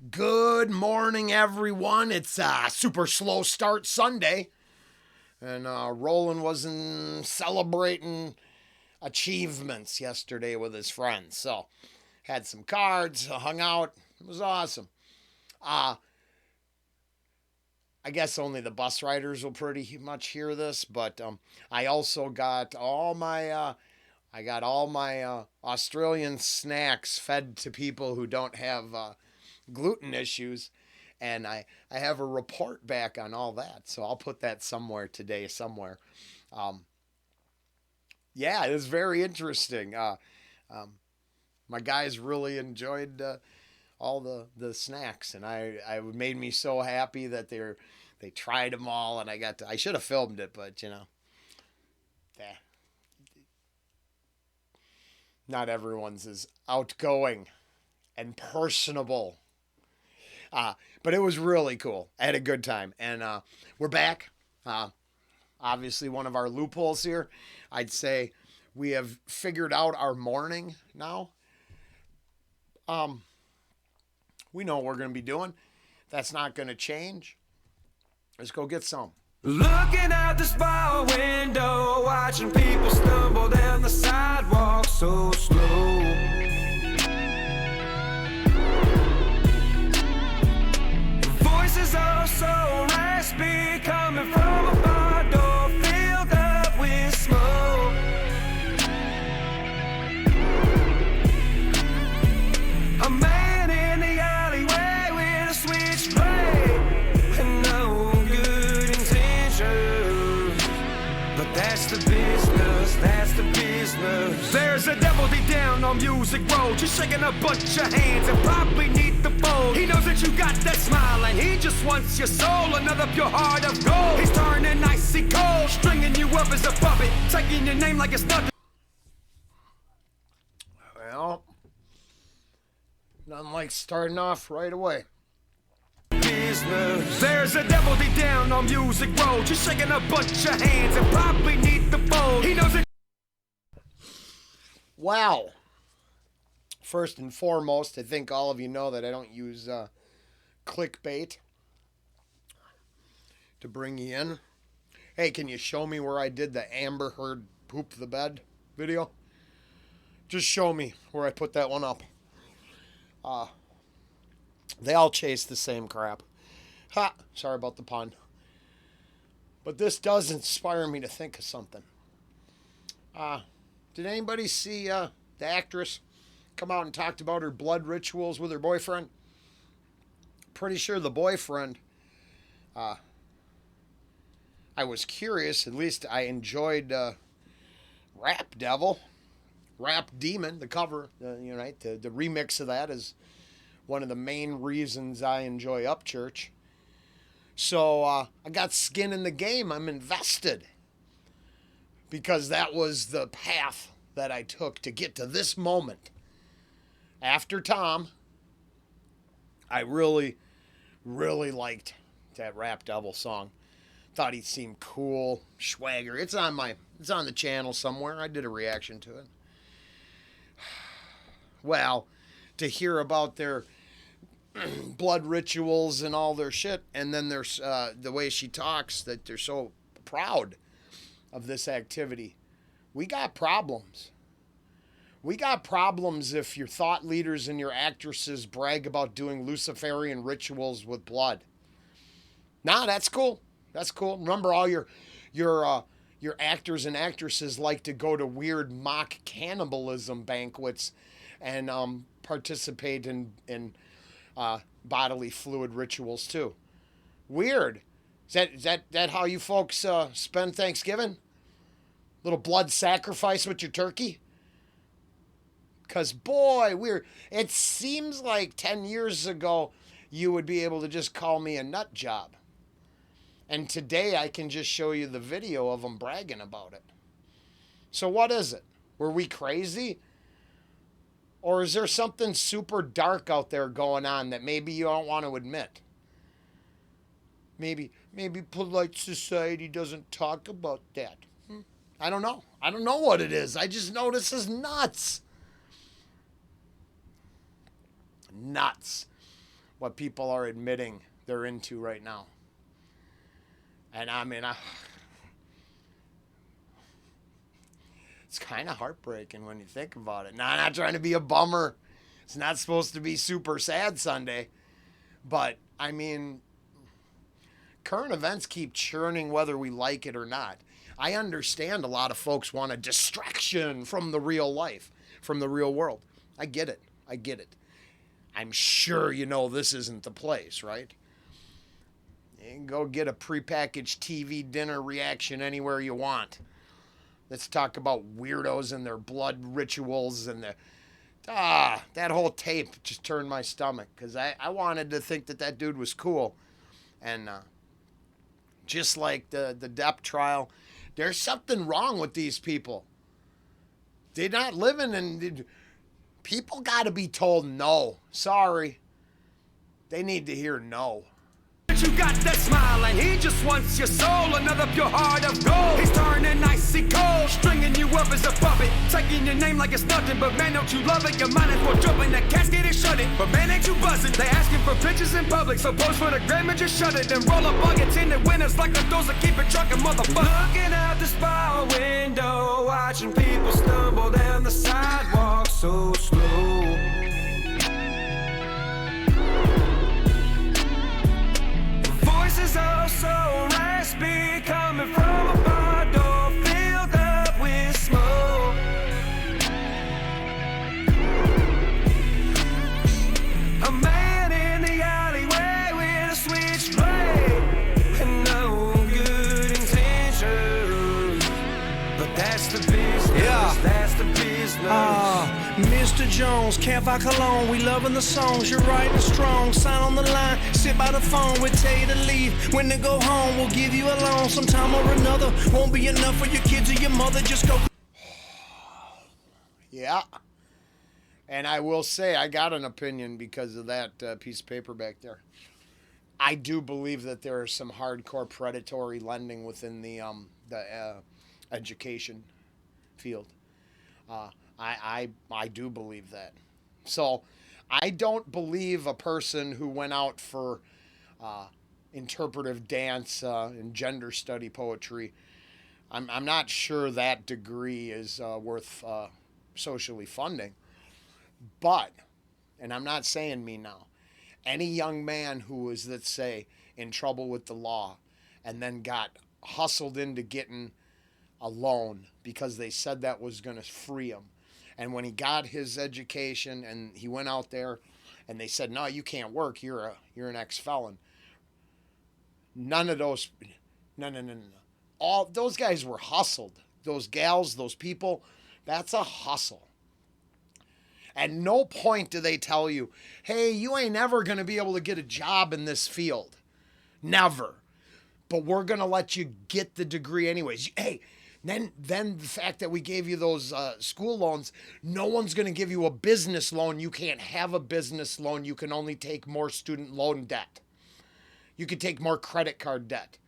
Good morning, everyone. It's a super slow start Sunday, and Rollen wasn't celebrating achievements yesterday with his friends. So, had some cards, hung out. It was awesome. Uh, I guess only the bus riders will pretty much hear this, but I also got all my Australian snacks fed to people who don't have gluten issues, and I have a report back on all that, so I'll put that somewhere today, somewhere. Um, yeah, it was very interesting. My guys really enjoyed all the snacks, and I made me so happy that they tried them all, and I should have filmed it, but eh, not everyone's as outgoing and personable. But it was really cool. I had a good time, and we're back. Obviously, one of our loopholes here. I'd say we have figured out our morning now. We know what we're going to be doing. That's not going to change. Let's go get some. Looking out this bar window, watching people stumble down the sidewalk so slow. Voices are so raspy, coming from a bar door filled up with smoke. A man in the alleyway with a switchblade and no good intentions. But that's the business, that's the business. There's a devil deep down on Music Road, just shaking a bunch of hands and probably need the fold. He knows that you got that smile and he just wants your soul, another pure heart of gold. He's turning icy cold, stringing you up as a puppet, taking your name like it's nothing. Well, nothing like starting off right away. Business. There's a devil deep down on Music Road, just shaking a bunch of hands and probably need the fold. He knows it. Wow. First and foremost, I think all of you know that I don't use clickbait to bring you in. Hey, can you show me where I did the Amber Heard poop the bed video? Just show me where I put that one up. They all chase the same crap. Ha! Sorry about the pun. But this does inspire me to think of something. Did anybody see the actress come out and talked about her blood rituals with her boyfriend? Pretty sure the boyfriend, I was curious, at least I enjoyed Rap Demon, the cover, right? The remix of that is one of the main reasons I enjoy Upchurch. So I got skin in the game. I'm invested. Because that was the path that I took to get to this moment. After Tom, I really, really liked that Rap Devil song. Thought he seemed cool, swagger. It's on the channel somewhere. I did a reaction to it. Well, to hear about their blood rituals and all their shit, and then there's the way she talks, that they're so proud of this activity. We got problems. We got problems if your thought leaders and your actresses brag about doing Luciferian rituals with blood. Nah, that's cool. That's cool. Remember, all your actors and actresses like to go to weird mock cannibalism banquets and participate in bodily fluid rituals too. Weird. Is that how you folks spend Thanksgiving? Little blood sacrifice with your turkey? Because, boy, it seems like 10 years ago you would be able to just call me a nut job. And today I can just show you the video of them bragging about it. So what is it? Were we crazy? Or is there something super dark out there going on that maybe you don't want to admit? Maybe polite society doesn't talk about that. I don't know. I don't know what it is. I just know this is nuts. Nuts. what people are admitting they're into right now. And I mean, it's kind of heartbreaking when you think about it. Now, I'm not trying to be a bummer. It's not supposed to be super sad Sunday. But, I mean, current events keep churning whether we like it or not. I understand a lot of folks want a distraction from the real life, from the real world. I get it. I get it. I'm sure you know this isn't the place, right? You can go get a prepackaged TV dinner reaction anywhere you want. Let's talk about weirdos and their blood rituals and that whole tape just turned my stomach because I wanted to think that dude was cool. And just like the Depp trial, there's something wrong with these people. They're not living in... People got to be told no. Sorry. They need to hear no. You got that smile and he just wants your soul, another pure heart of gold. He's turning icy cold, stringing you up as a puppet, taking your name like it's nothing. But man, don't you love it? Your mind is well jump in that casket and shut it. But man, ain't you buzzing? They asking for pictures in public, so pose for the gram and just shut it. Then roll up on your tinted winners like the doors that keep it trucking, motherfucker. Looking out the spiral window, watching people stumble down the sidewalk so slow. Voices are so raspy, coming from a bar door filled up with smoke. A man in the alleyway with a switchblade and no good intentions, but that's the business. Yeah. That's the business. Mr. Jones, Campfire Cologne, we loving the songs, you're right and strong. Sign on the line, sit by the phone, we'll tell you to leave. When to go home, we'll give you a loan sometime or another. Won't be enough for your kids or your mother, just go. Yeah. And I will say, I got an opinion because of that piece of paper back there. I do believe that there is some hardcore predatory lending within the education field. I do believe that. So I don't believe a person who went out for interpretive dance and gender study poetry. I'm not sure that degree is worth socially funding. But, and I'm not saying me now, any young man who was, let's say, in trouble with the law and then got hustled into getting a loan because they said that was going to free him. And when he got his education and he went out there and they said, no, you can't work, you're an ex-felon. No. All those guys were hustled. Those gals, those people, that's a hustle. At no point do they tell you, hey, you ain't ever going to be able to get a job in this field. Never. But we're going to let you get the degree anyways. Hey, then the fact that we gave you those school loans, no one's going to give you a business loan. You can't have a business loan. You can only take more student loan debt. You can take more credit card debt.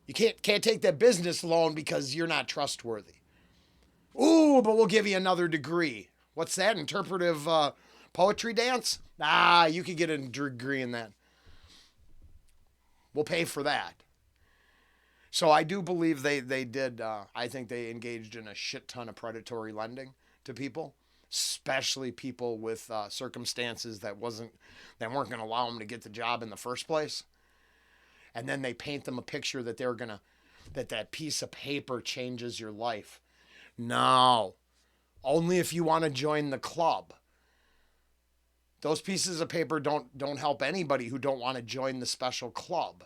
You can't take that business loan because you're not trustworthy. Ooh, but we'll give you another degree. What's that? Interpretive poetry dance? You could get a degree in that. We'll pay for that. So I do believe they did. I think they engaged in a shit ton of predatory lending to people, especially people with circumstances that weren't going to allow them to get the job in the first place. And then they paint them a picture that that piece of paper changes your life. No, only if you want to join the club. Those pieces of paper don't help anybody who don't want to join the special club.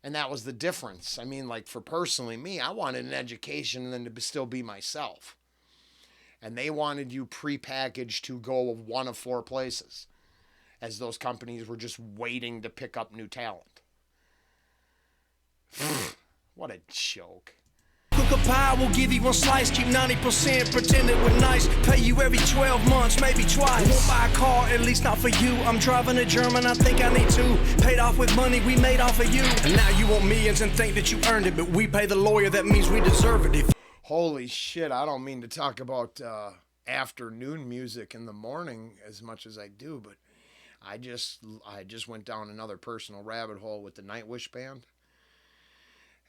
And that was the difference. I mean, like for personally me, I wanted an education and then to still be myself. And they wanted you prepackaged to go one of 4 places, as those companies were just waiting to pick up new talent. What a joke. Cook a pie, we'll give you 1 slice, keep 90%, pretend it we're nice, pay you every 12 months, maybe twice. Won't buy a car, at least not for you. I'm driving a German, I think I need to. Paid off with money we made off of you. And now you want millions and think that you earned it, but we pay the lawyer, that means we deserve it. Holy shit, I don't mean to talk about afternoon music in the morning as much as I do, but I just went down another personal rabbit hole with the Nightwish band.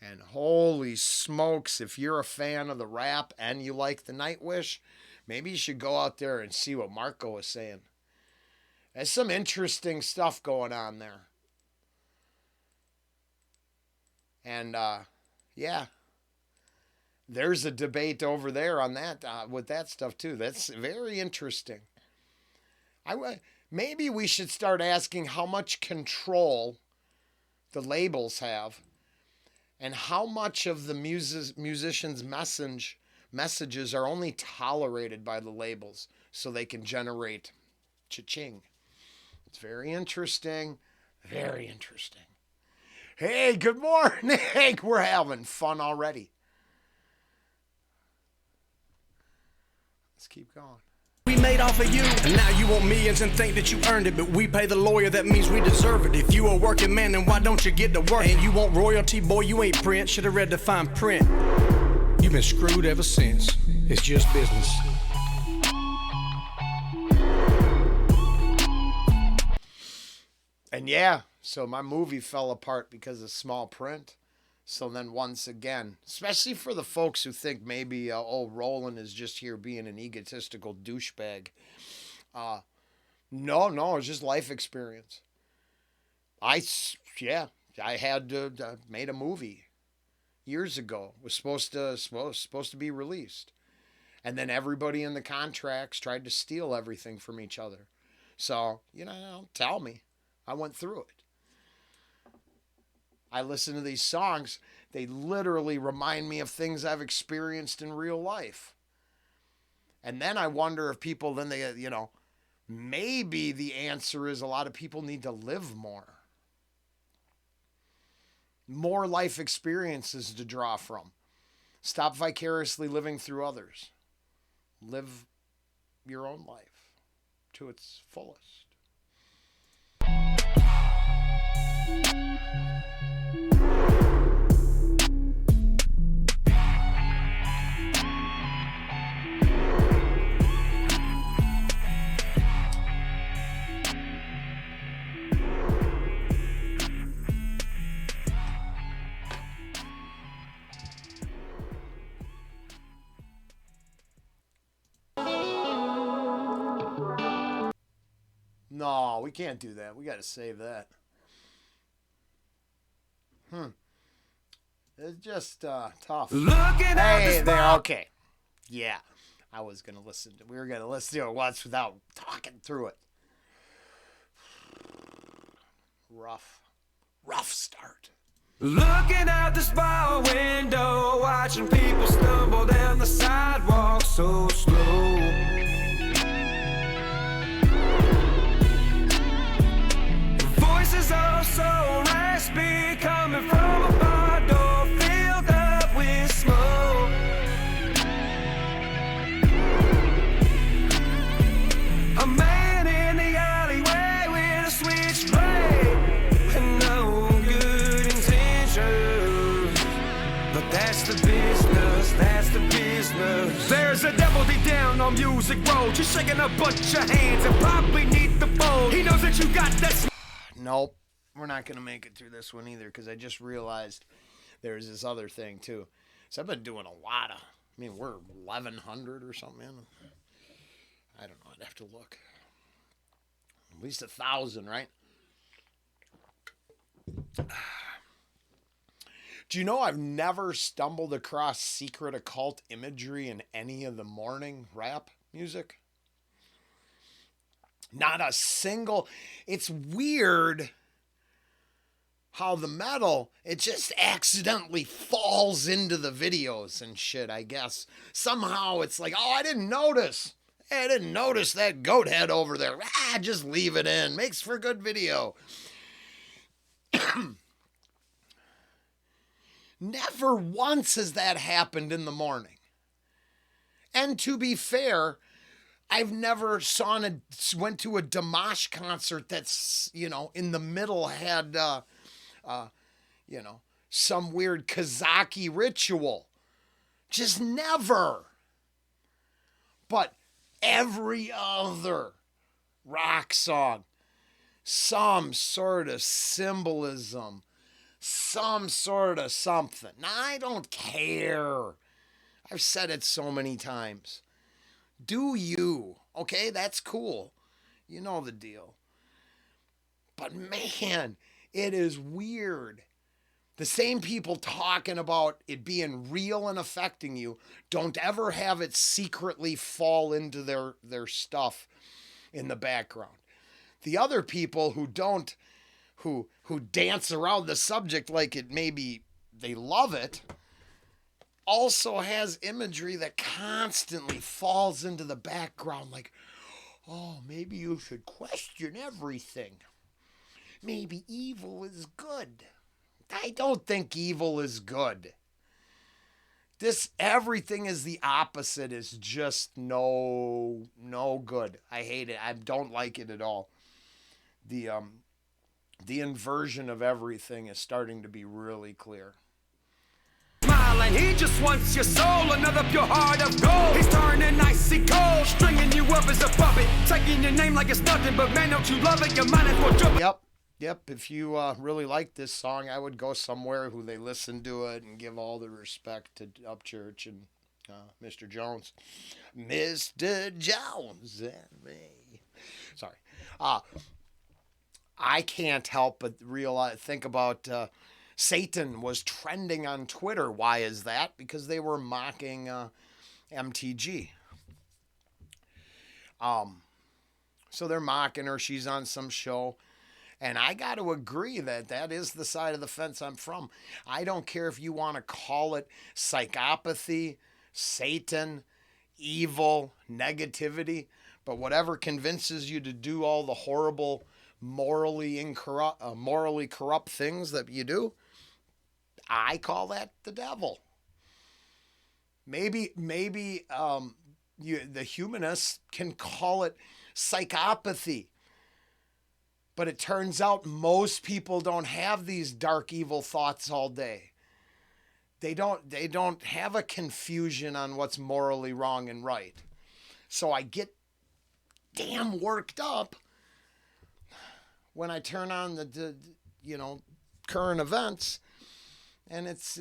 And holy smokes, if you're a fan of the rap and you like the Nightwish, maybe you should go out there and see what Marco was saying. There's some interesting stuff going on there. And yeah, there's a debate over there on that with that stuff too. That's very interesting. Maybe we should start asking how much control the labels have, and how much of the musicians' messages are only tolerated by the labels so they can generate cha-ching. It's very interesting. Very interesting. Hey, good morning. We're having fun already. Let's keep going. We made off of you, and now you want millions and think that you earned it, but we pay the lawyer, that means we deserve it. If you a working man, then why don't you get to work? And you want royalty, boy, you ain't Prince, should have read the fine print. You've been screwed ever since. It's just business. And yeah, so my movie fell apart because of small print. So then once again, especially for the folks who think maybe, Rollen is just here being an egotistical douchebag. No, it's just life experience. I had made a movie years ago. It was supposed to be released. And then everybody in the contracts tried to steal everything from each other. So, tell me. I went through it. I listen to these songs. They literally remind me of things I've experienced in real life. And then I wonder if people, then they, maybe the answer is a lot of people need to live more. More life experiences to draw from. Stop vicariously living through others. Live your own life to its fullest. No, we can't do that. We got to save that. It's just tough. Hey there, okay. Yeah, I was going to listen. We were going to listen to it once without talking through it. Rough start. Looking out this bar window, watching people stumble down the sidewalk so slow. Voices are so raspy, coming from a bar door filled up with smoke. A man in the alleyway with a switchblade and no good intentions. But that's the business, that's the business. There's a devil deep down on Music Road, just shaking a bunch of hands and probably need the phone. He knows that you got that. Nope, we're not going to make it through this one either, because I just realized there's this other thing too. So I've been doing a lot of, we're 1,100 or something in. I don't know, I'd have to look. At least 1,000, right? Do you know I've never stumbled across secret occult imagery in any of the morning rap music? Not a single. It's weird how the metal, it just accidentally falls into the videos and shit, I guess. Somehow it's like, I didn't notice. I didn't notice that goat head over there. Just leave it in. Makes for good video. Never once has that happened in the morning. And to be fair, I've never went to a Dimash concert that's, in the middle had, some weird Kazaki ritual. Just never. But every other rock song, some sort of symbolism, some sort of something. Now, I don't care. I've said it so many times. Do you? Okay, that's cool. You know the deal. But man, it is weird. The same people talking about it being real and affecting you don't ever have it secretly fall into their stuff in the background. The other people who don't, who dance around the subject like it maybe they love it, also has imagery that constantly falls into the background like, oh, maybe you should question everything. Maybe evil is good. I don't think evil is good. Everything is the opposite is just no good. I hate it. I don't like it at all. The inversion of everything is starting to be really clear. Smiling, he just wants your soul, another pure heart of gold. He's turning icy cold, stringing you up as a puppet, taking your name like it's nothing, but man, don't you love it? Your mind is for trouble. Yep. If you really like this song, I would go somewhere who they listen to it and give all the respect to Upchurch and Mr. Jones. Mr. Jones and me. Sorry. I can't help but think about Satan was trending on Twitter. Why is that? Because they were mocking MTG. So they're mocking her. She's on some show. And I got to agree that is the side of the fence I'm from. I don't care if you want to call it psychopathy, Satan, evil, negativity, but whatever convinces you to do all the horrible, morally corrupt things that you do, I call that the devil. Maybe the humanists can call it psychopathy. But it turns out most people don't have these dark, evil thoughts all day. They don't have a confusion on what's morally wrong and right. So I get damn worked up when I turn on the current events, and it's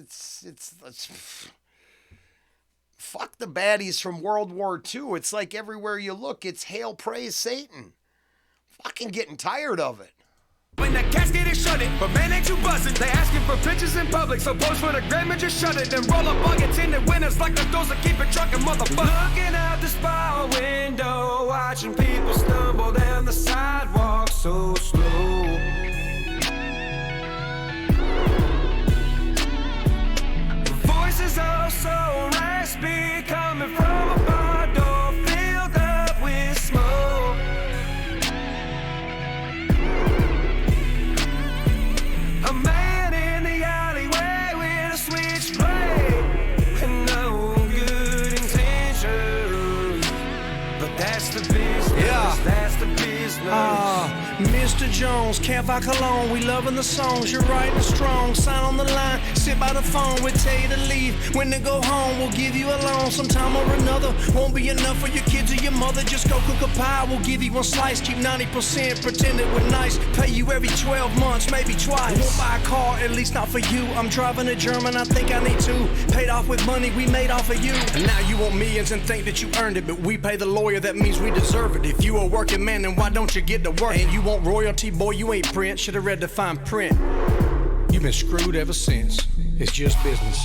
fuck the baddies from World War II. It's like everywhere you look, it's hail, praise Satan. Fucking getting tired of it. When the casket is shut it, but man ain't you buzzing. They asking for pictures in public, so pose for the gram and just shut it. Then roll up on your tinted winners like the doors that keep it trucking, motherfucker. Looking out the spiral window, watching people stumble down the sidewalk so slow. Voices are so raspy, coming from a bar door filled up with smoke. A man in the alleyway with a switchblade and no good intentions, but that's the business. That's the business. Mr. Jones, Campfire Cologne, we loving the songs. You're writing strong. Sign on the line, sit by the phone. We'll tell you to leave. When to go home, we'll give you a loan. Sometime or another, won't be enough for your kids or your mother. Just go cook a pie. We'll give you one slice. Keep 90%. Pretend it we're nice. Pay you every 12 months, maybe twice. Won't buy a car, at least not for you. I'm driving a German, I think I need to. Paid off with money we made off of you. And now you want millions and think that you earned it, but we pay the lawyer, that means we deserve it. If you a working man, then why don't you get to work? And you want royalty, boy, you ain't Prince. Should've read the fine print. You've been screwed ever since. It's just business.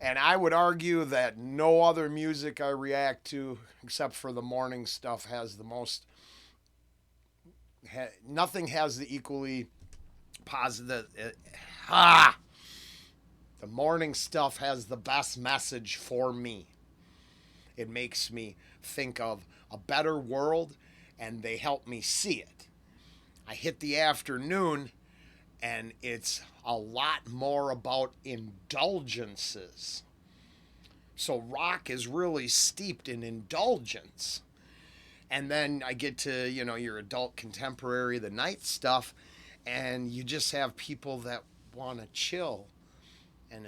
And I would argue that no other music I react to, except for the morning stuff, has the most. Nothing has the equally positive. The morning stuff has the best message for me. It makes me think of a better world and they help me see it. I hit the afternoon, and it's a lot more about indulgences. So rock is really steeped in indulgence. And then I get to, your adult contemporary, the night stuff, and you just have people that want to chill. And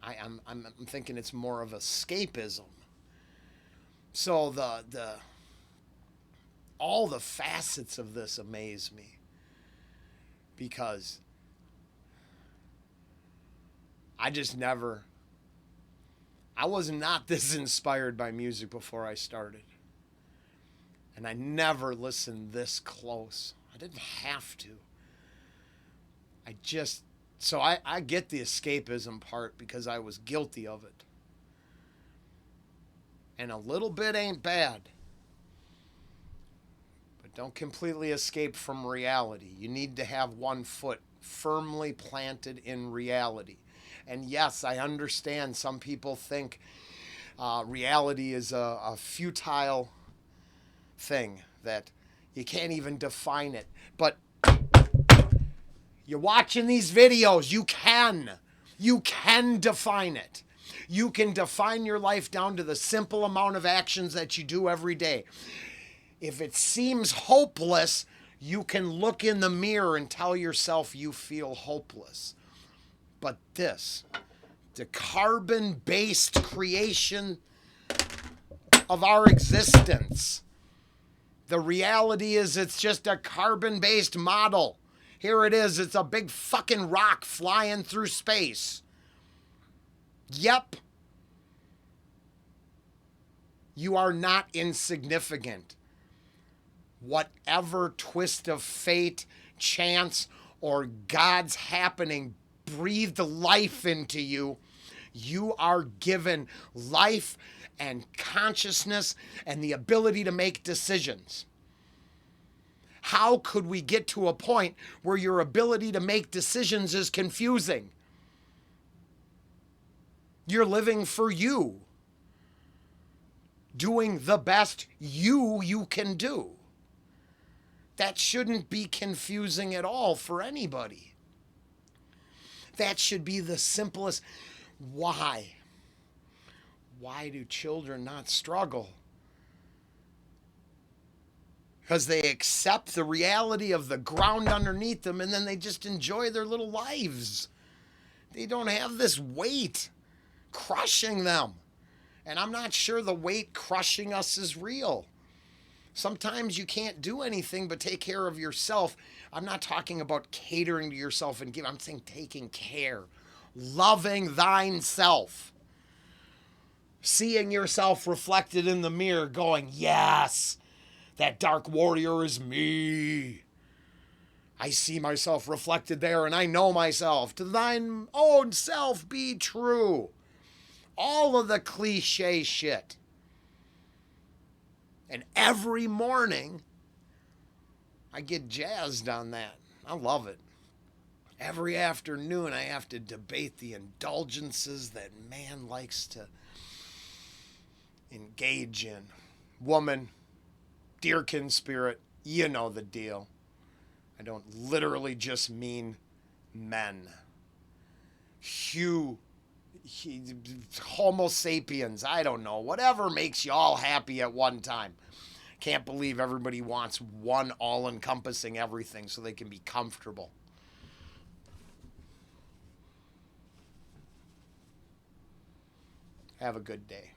I'm thinking it's more of escapism. So all the facets of this amaze me, because I was not this inspired by music before I started. And I never listened this close. I didn't have to. So I get the escapism part because I was guilty of it. And a little bit ain't bad. But don't completely escape from reality. You need to have one foot firmly planted in reality. And yes, I understand some people think reality is a futile thing, that you can't even define it. But you're watching these videos, you can define it. You can define your life down to the simple amount of actions that you do every day. If it seems hopeless, you can look in the mirror and tell yourself you feel hopeless. But the carbon-based creation of our existence, the reality is it's just a carbon-based model. Here it is. It's a big fucking rock flying through space. Yep. You are not insignificant. Whatever twist of fate, chance, or God's happening breathed life into you, you are given life and consciousness and the ability to make decisions. How could we get to a point where your ability to make decisions is confusing? You're living for you, doing the best you can do. That shouldn't be confusing at all for anybody. That should be the simplest. Why? Why do children not struggle? Because they accept the reality of the ground underneath them, and then they just enjoy their little lives. They don't have this weight crushing them. And I'm not sure the weight crushing us is real. Sometimes you can't do anything but take care of yourself. I'm not talking about catering to yourself and I'm saying taking care. Loving thine self. Seeing yourself reflected in the mirror going, yes, that dark warrior is me. I see myself reflected there and I know myself. To thine own self be true. All of the cliche shit. And every morning, I get jazzed on that. I love it. Every afternoon, I have to debate the indulgences that man likes to engage in. Woman, deerkin spirit, you know the deal. I don't literally just mean men. Homo sapiens, I don't know. Whatever makes you all happy at one time. Can't believe everybody wants one all-encompassing everything so they can be comfortable. Have a good day.